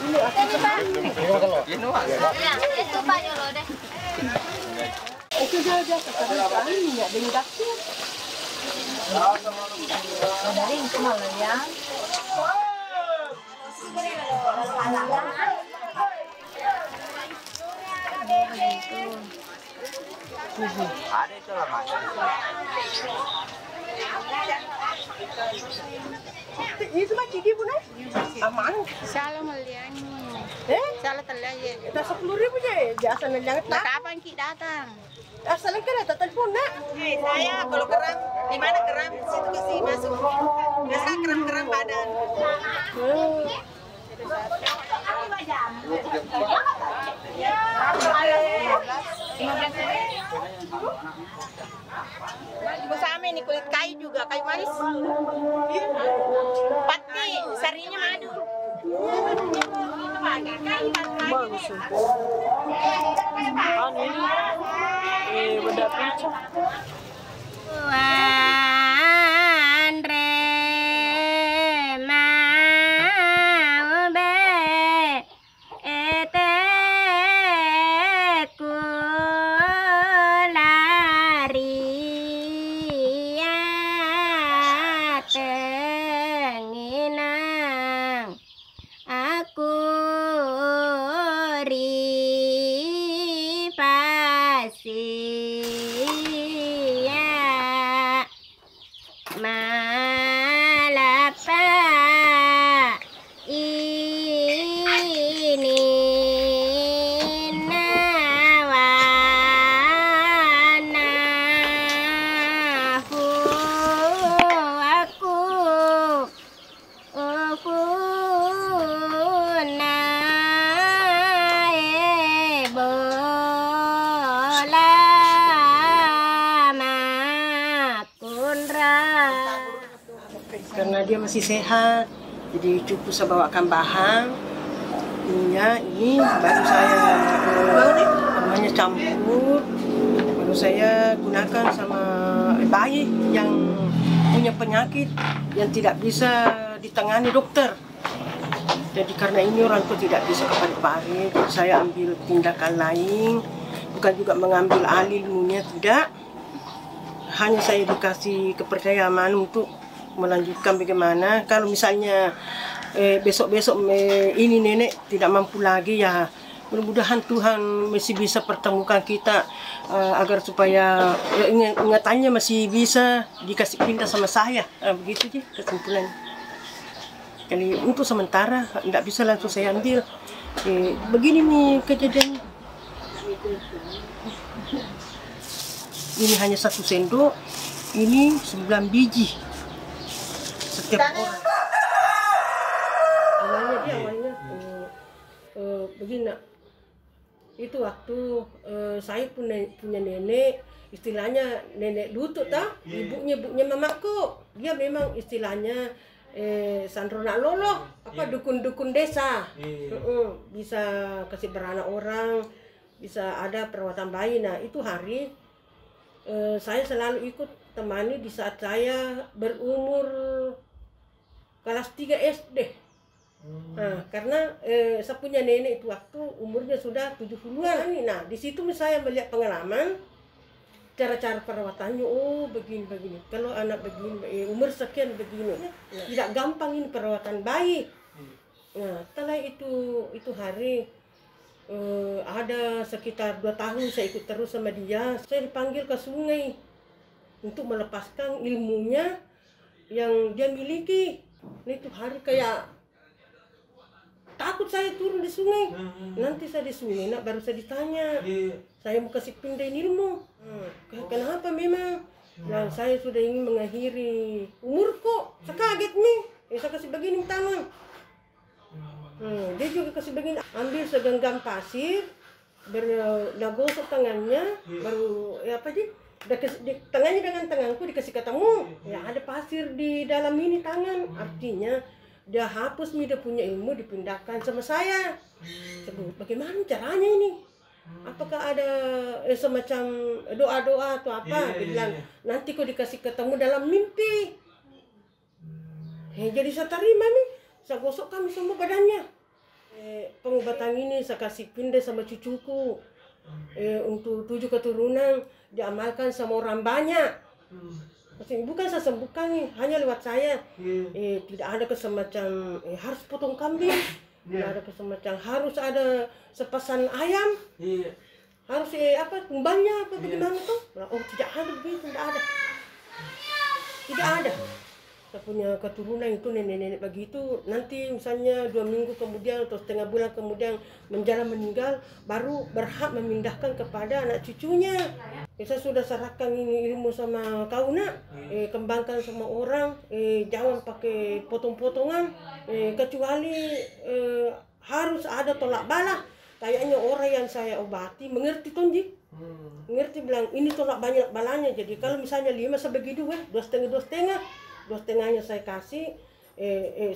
Ini Pak. Itu Pak Yolo deh. Oke saja, kata minyak dengkaknya. Dari itu malah ya. Ada itu lah Mas. Itu mah cidi punya. Aman. Salah meliani. Salah terlihat. Kita 10.000 aja. Biasa jangan. Nah, kapan kita datang? Asal kereta telepon nak. Saya kalau keram, di mana keram situ kasih masuk. Biasa keram-keram badan. Bersama ini kulit kayu juga, kayu manis. Pati, sarinya madu. Bagus. Ini beda pica. Karena dia masih sehat, jadi cukup saya bawakan bahan minyak ini baru saya namanya campur, baru saya gunakan sama bayi yang punya penyakit yang tidak bisa ditangani dokter. Jadi karena ini orang tua tidak bisa ke pari-pari, saya ambil tindakan lain, bukan juga mengambil alih ilmunya, tidak. Hanya saya dikasih kepercayaan untuk melanjutkan bagaimana kalau misalnya besok-besok ini nenek tidak mampu lagi, ya mudah-mudahan Tuhan masih bisa pertemukan kita agar supaya ingatannya masih bisa dikasih pindah sama saya, begitu sih kesimpulan. Jadi untuk sementara tidak bisa langsung saya ambil. Begini nih kejadian. Ini hanya 1 sendok, ini 9 biji setiap orang. Awalnya begini nak. Itu waktu saya punya nenek, istilahnya nenek lutut tah, ibunya mamaku. Dia memang istilahnya sandrona lolo, dukun-dukun desa. Bisa kasih beranak orang, bisa ada perawatan bayi. Nah, itu hari saya selalu ikut temani di saat saya berumur kelas 3 SD. Nah, karena saya punya nenek itu waktu umurnya sudah 70-an. Nah, di situ saya melihat pengalaman cara-cara perawatannya. Oh, begini. Kalau anak begini, umur sekian begini, tidak gampang ini perawatan bayi. Nah, setelah itu hari ada sekitar 2 tahun saya ikut terus sama dia. Saya dipanggil ke sungai untuk melepaskan ilmunya yang dia miliki. Ini tuh hari kayak takut saya turun di sungai. Nanti saya di sungai, nak baru saya ditanya. Saya mau kasih pindahin ilmu. Kenapa memang? Nah, saya sudah ingin mengakhiri umur kok. Saya kaget nih. Saya kasih begini tangan. Dia juga kasih begini. Ambil segenggam pasir, gosok tangannya, baru tangannya dengan tanganku dikasih ketemu. Ya ada pasir di dalam ini tangan. Artinya dia hapus dia punya ilmu dipindahkan sama saya. Bagaimana caranya ini? Apakah ada semacam doa-doa atau apa? Dia bilang nanti kok dikasih ketemu dalam mimpi. Jadi saya terima nih. saya gosok kami semua badannya. Pengobatan ini saya kasih pindah sama cucuku. Untuk 7 keturunan diamalkan sama orang banyak. Maksudnya bukan saya sembuhkan nih, hanya lewat saya. Tidak ada kesemacam harus potong kambing. Tidak ada kesemacam harus ada sepasan ayam. Harus tumbangnya apa bagaimana tuh? Oh tidak ada begitu, tidak ada. Tidak ada. Saya punya keturunan itu nenek-nenek begitu. Nanti misalnya 2 minggu kemudian atau setengah bulan kemudian meninggal, baru berhak memindahkan kepada anak cucunya. Saya sudah serahkan ini ilmu sama kau nak. Kembangkan sama orang. Jangan pakai potong-potongan. Kecuali harus ada tolak bala. Kayaknya orang yang saya obati mengerti Tonji. Mengerti bilang ini tolak banyak balanya. Jadi kalau misalnya 5 sebegitu 2,5 2,5 saya kasih,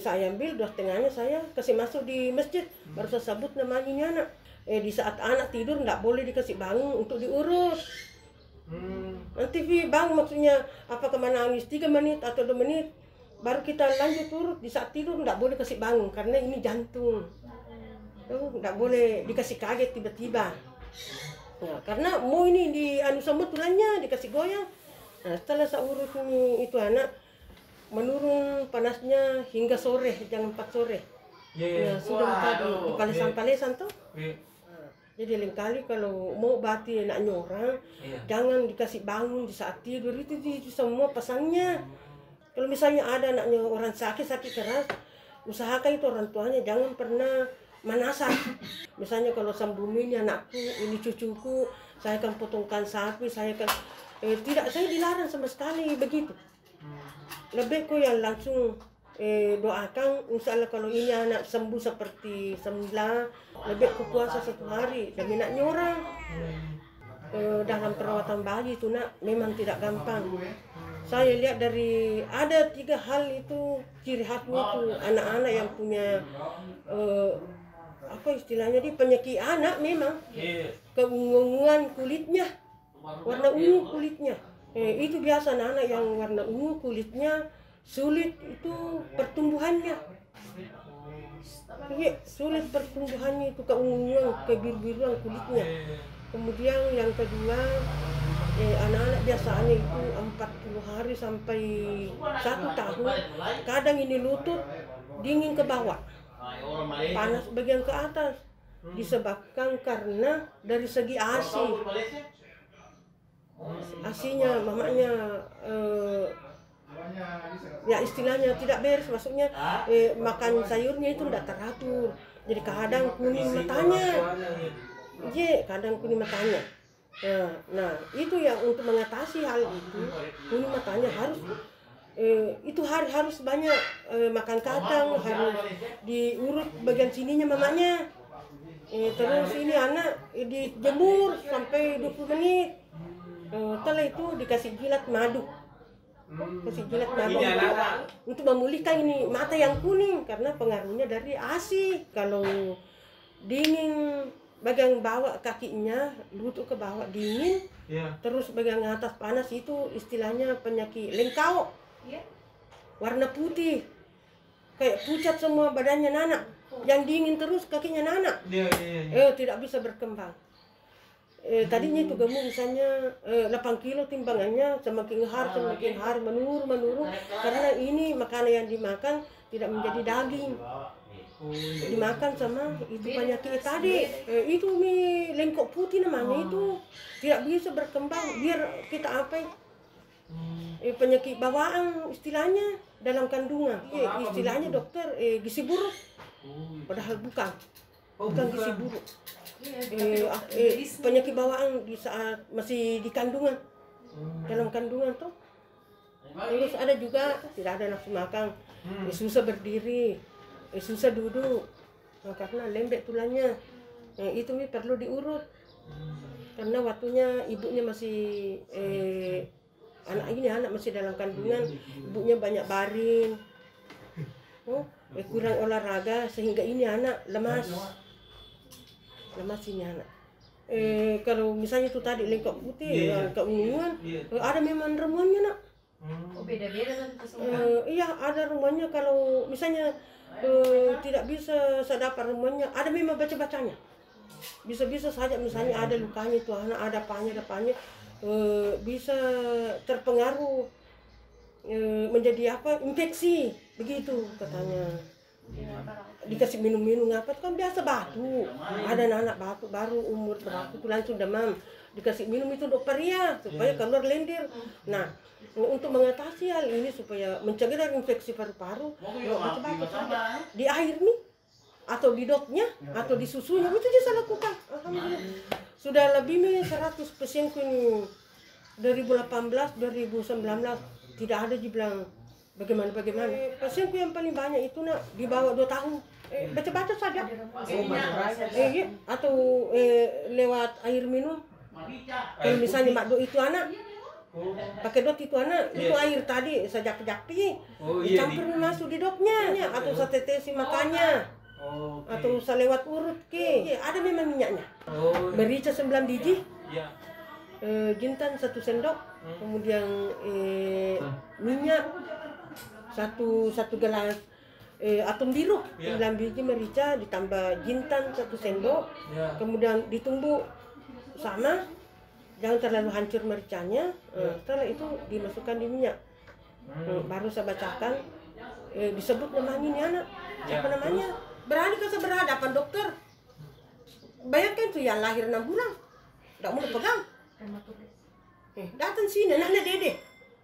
saya ambil 2,5 saya kasih masuk di masjid. Baru saya sebut namanya ini anak. Di saat anak tidur nggak boleh dikasih bangun untuk diurus. Nanti bang maksudnya apa kemana nangis 3 menit atau 2 menit baru kita lanjut urut. Di saat tidur nggak boleh kasih bangun karena ini jantung. Nggak boleh dikasih kaget tiba-tiba. Nah, karena mau ini di semut tulangnya dikasih goyang. Nah, setelah saya urus ini itu anak menurun panasnya hingga sore, jam 4 sore. Sudah tadi di palesan-palesan tuh. Jadi lain kali kalau mau bati anaknya orang, jangan dikasih bangun di saat tidur, itu semua pesannya. Kalau misalnya ada anaknya orang sakit keras, usahakan itu orang tuanya jangan pernah manasah. Misalnya kalau sambumi ini anakku, ini cucuku, saya akan potongkan sapi, saya akan saya dilarang sama sekali begitu. Lebih kok yang langsung doakan, insya Allah kalau ini anak sembuh seperti semula, lebih ku puasa 1 hari demi anaknya orang. Dalam perawatan bayi itu nak memang tidak gampang. Saya lihat dari ada 3 hal itu ciri khasnya itu anak-anak yang punya apa istilahnya di penyakit anak memang keunguan kulitnya, warna ungu kulitnya. Itu biasa anak-anak yang warna ungu kulitnya sulit itu pertumbuhannya. Sulit pertumbuhannya itu keunguan, kebiru-biruan kulitnya. Kemudian yang kedua anak-anak biasanya itu 40 hari sampai 1 tahun. Kadang ini lutut dingin ke bawah, panas bagian ke atas, disebabkan karena dari segi ASI. Asinya mamanya ya istilahnya tidak beres, maksudnya makan sayurnya itu tidak teratur. Jadi kadang kuning matanya, kadang kuning matanya. Nah itu yang untuk mengatasi hal itu, kuning matanya harus itu harus banyak makan kacang, harus diurut bagian sininya mamanya. Terus ini anak dijemur sampai 20 menit. Setelah itu dikasih jilat madu, untuk memulihkan ini mata yang kuning karena pengaruhnya dari ASI. Kalau dingin bagian bawah kakinya, lutut ke bawah dingin, terus bagian atas panas, itu istilahnya penyakit lengkau, warna putih, kayak pucat semua badannya nanak, yang dingin terus kakinya nanak, tidak bisa berkembang. Tadinya itu gemuk misalnya 8 kilo timbangannya, semakin hari menurun karena ini makanan yang dimakan tidak menjadi daging, dimakan sama itu penyakit tadi. Itu mie lengkok putih namanya, itu tidak bisa berkembang. Biar kita penyakit bawaan istilahnya dalam kandungan, istilahnya dokter gizi buruk, padahal bukan gizi buruk. Penyakit bawaan di saat masih di kandungan, dalam kandungan tuh. Terus ada juga tidak ada nafsu makan, susah berdiri, susah duduk, karena lembek tulangnya. Itu perlu diurut karena waktunya ibunya masih anak masih dalam kandungan, ibunya banyak baring, kurang olahraga sehingga ini anak lemas ini anak. Kalau misalnya itu tadi lengkap putih, keunguan, ada memang ramuannya nak. Beda-beda kan? Iya ada ramuannya. Kalau misalnya tidak bisa saya dapat remuannya. Ada memang baca-bacanya. Bisa-bisa saja misalnya ada lukanya itu anak, ada apanya, bisa terpengaruh menjadi apa, infeksi begitu katanya. Dikasih minum-minum apa itu kan biasa batuk. Ada anak batuk baru umur berapa itu langsung demam. Dikasih minum itu dopperia supaya keluar lendir. Nah, untuk mengatasi hal ini supaya mencegah dari infeksi paru-paru, baca-baca saja di air nih atau di dopnya atau di susunya itu dia saya lakukan. Alhamdulillah. Sudah lebih nih 100% ini 2018, 2019 tidak ada dibilang bagaimana. Pasienku yang paling banyak itu nak di bawah 2 tahun. Baca-baca saja. Atau lewat air minum. Kalau misalnya mak dok itu anak, pakai dot itu anak, itu air tadi saya jakti, dicampur masuk di dotnya, atau saya tetesi makannya, atau saya lewat urut ke, ada memang minyaknya. Merica 9 biji, jintan 1 sendok, kemudian minyak 1 gelas. Atom biru 9 biji merica ditambah jintan 1 sendok, kemudian ditumbuk sama, jangan terlalu hancur mericanya. Setelah itu dimasukkan di minyak, baru saya bacakan, disebut namanya ini anak, apa namanya, berani saya berhadapan dokter. Bayangkan tuh yang lahir 6 bulan tidak mau pegang, datang sini anaknya dede.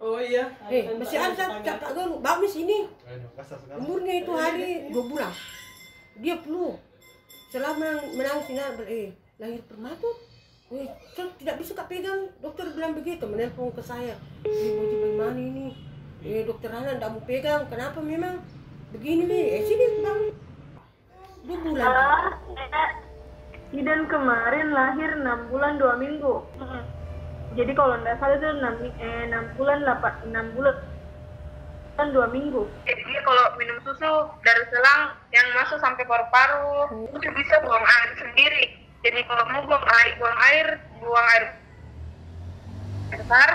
Oh iya. Masih ada kakak galuh, bawa sini. Umurnya itu hari 2 bulan. Dia flu. Selama menangis ini, lahir prematur. Kan tidak bisa kak pegang. Dokter bilang begitu, menelpon ke saya. Ibu bagaimana ini? Dokter Hana tidak mau pegang. Kenapa memang? Begini nih. Sini bang. 2 bulan. Idan kemarin lahir 6 bulan 2 minggu. Jadi kalau nggak salah itu 6 bulan 2 minggu. Jadi kalau minum susu dari selang yang masuk sampai paru-paru itu bisa buang air sendiri. Jadi kalau mau buang air besar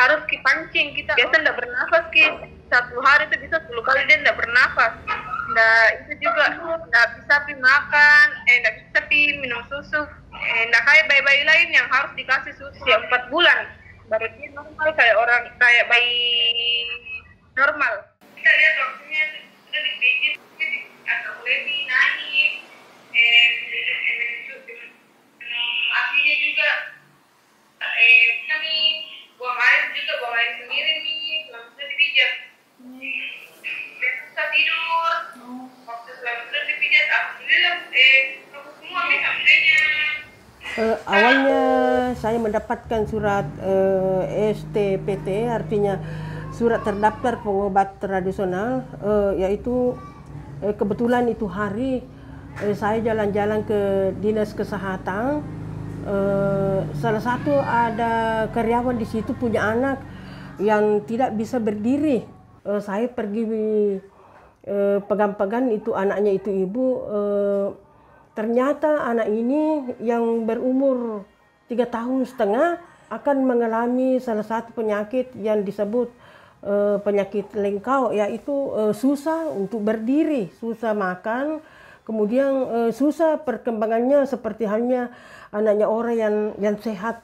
harus dipancing. Kita biasa nggak bernafas satu hari itu bisa 10 kali dia nggak bernafas. Nggak itu juga nggak bisa makan, nggak bisa minum susu. Nggak kayak bayi-bayi lain yang harus dikasih susu setiap 4 bulan. Baru dia normal kayak bayi normal. Kita lihat waktunya sudah dipijit atau lebih naik, akhirnya juga kami buang air sendiri nih selama sudah dipijat. Susah tidur, waktu selama sudah dipijat, alhamdulillah semua bisa mudanya. Awalnya saya mendapatkan surat STPT, artinya surat terdaftar pengobat tradisional, yaitu kebetulan itu hari saya jalan-jalan ke dinas kesehatan. Salah satu ada karyawan di situ punya anak yang tidak bisa berdiri. Saya pergi pegang-pegang itu anaknya itu ibu. Ternyata anak ini yang berumur 3,5 tahun akan mengalami salah satu penyakit yang disebut penyakit lengkau, yaitu susah untuk berdiri, susah makan, kemudian susah perkembangannya seperti halnya anaknya orang yang sehat.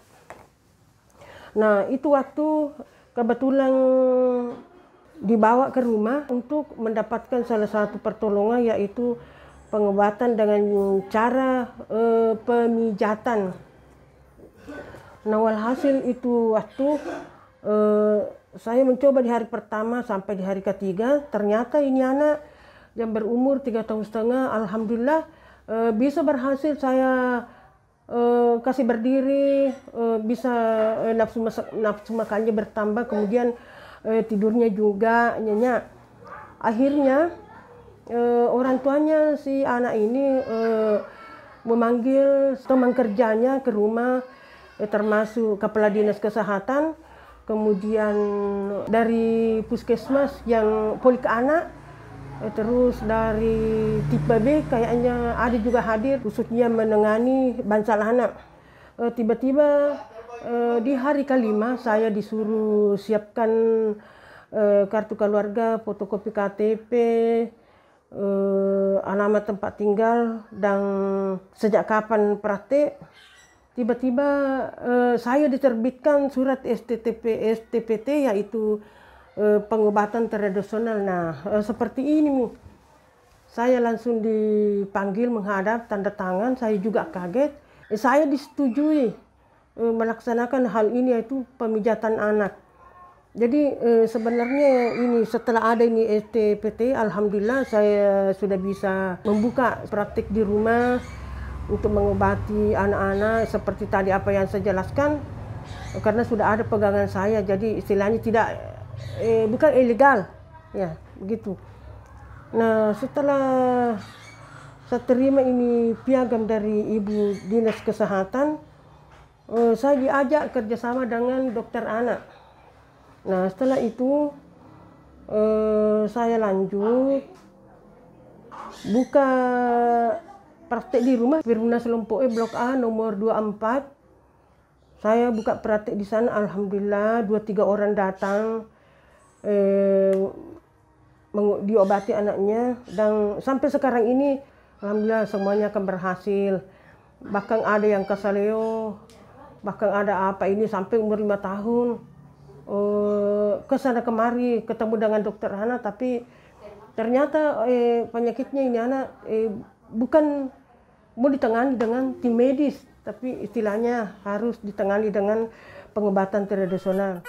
Nah, itu waktu kebetulan dibawa ke rumah untuk mendapatkan salah satu pertolongan, yaitu pengobatan dengan cara pemijatan. Nah, walhasil itu waktu saya mencoba di hari pertama sampai di hari ketiga, ternyata ini anak yang berumur 3,5 tahun, alhamdulillah bisa berhasil saya kasih berdiri, bisa nafsu makannya bertambah, kemudian tidurnya juga nyenyak. Akhirnya orang tuanya si anak ini memanggil teman kerjanya ke rumah, termasuk kepala dinas kesehatan, kemudian dari puskesmas yang polik anak, terus dari tipe B kayaknya ada juga hadir, khususnya menangani bansal anak. Tiba-tiba di hari kelima saya disuruh siapkan kartu keluarga, fotokopi KTP, alamat tempat tinggal, dan sejak kapan praktek, tiba-tiba saya diterbitkan surat STPT, yaitu pengobatan tradisional. Nah, seperti ini nih. Saya langsung dipanggil menghadap, tanda tangan, saya juga kaget. Saya disetujui melaksanakan hal ini, yaitu pemijatan anak. Jadi sebenarnya ini setelah ada ini STPT, alhamdulillah saya sudah bisa membuka praktik di rumah untuk mengobati anak-anak seperti tadi apa yang saya jelaskan, karena sudah ada pegangan saya, jadi istilahnya tidak bukan ilegal, ya begitu. Nah, setelah saya terima ini piagam dari Ibu Dinas Kesehatan, saya diajak kerjasama dengan dokter anak. Nah, setelah itu saya lanjut buka praktek di rumah, Perumnas Lompoe Blok A nomor 24. Saya buka praktek di sana, alhamdulillah 2-3 orang datang diobati anaknya, dan sampai sekarang ini alhamdulillah semuanya akan berhasil. Bahkan ada yang kesaleo, bahkan ada apa ini sampai umur 5 tahun kesana kemari ketemu dengan dokter anak, tapi ternyata penyakitnya ini anak bukan mau ditangani dengan tim medis, tapi istilahnya harus ditangani dengan pengobatan tradisional.